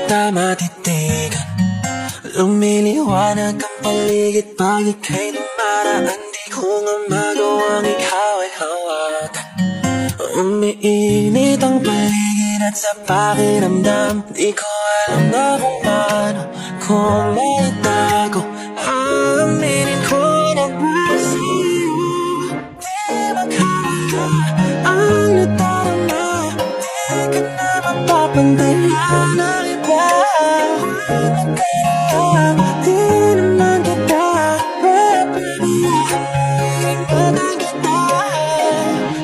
kita matitigan. Lumiliwanag ang paligid pag ika'y dumaraan. Di ko nga magawang ikaw ay hawakan. Umiinit ang paligid at sa pakiramdam di ko alam na kung paano kung maitago. Aminin ko na ba sa'yo di makakaya ang nadarama. Di ka na mapapantayan ng iba. Nagkailang di naman kita papabayaan na kita.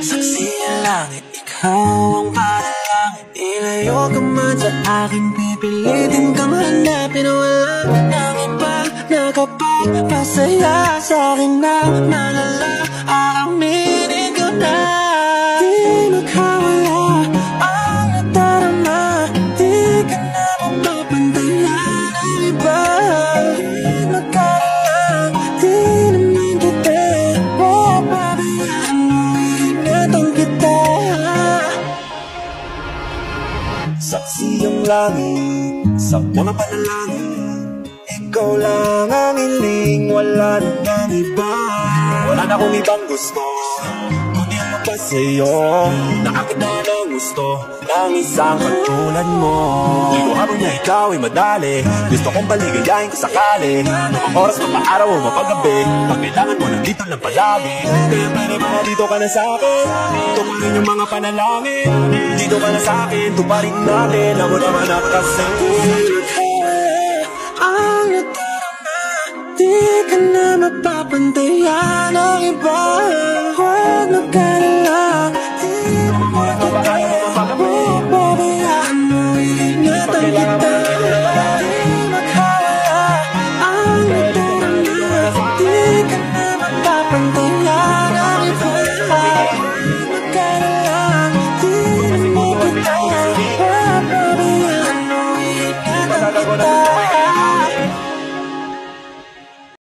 Saksi ang langit, ikaw ang panalangin. Ilayo ka man sa akin, pipilitin kang hanapin. Wala nang iba na kapagpasaya sa'kin na malala. Aaminin ko na di makawala ang nadarama. Di ka na mapapantayan ng iba. Nagkailang di naman kita papabayaan. Ingatan kita. Saksi ang langit sa mga panalangin. Ikaw lang ang hiling, wala nang iba. Wala na akong ibang gusto kundi ang magpasa'yo. Nakakita ng gusto ng isang katulad mo. Di ko habang niya ikaw ay madali. Gusto kong baligayahin ko sakali. Oras mapaaraw o mapagabi. Pag kailangan mo nandito lang palagi. Kaya pwede ba dito ka na sa'kin? Tumarin yung mga panalangin. Dito ka na sa'kin, tuparin natin. Ako naman ang kasi ang nadarama. Di ka na mapapantayan ng iba. Huwag magkailang di naman kita papabayaan mo. Ingatan kita.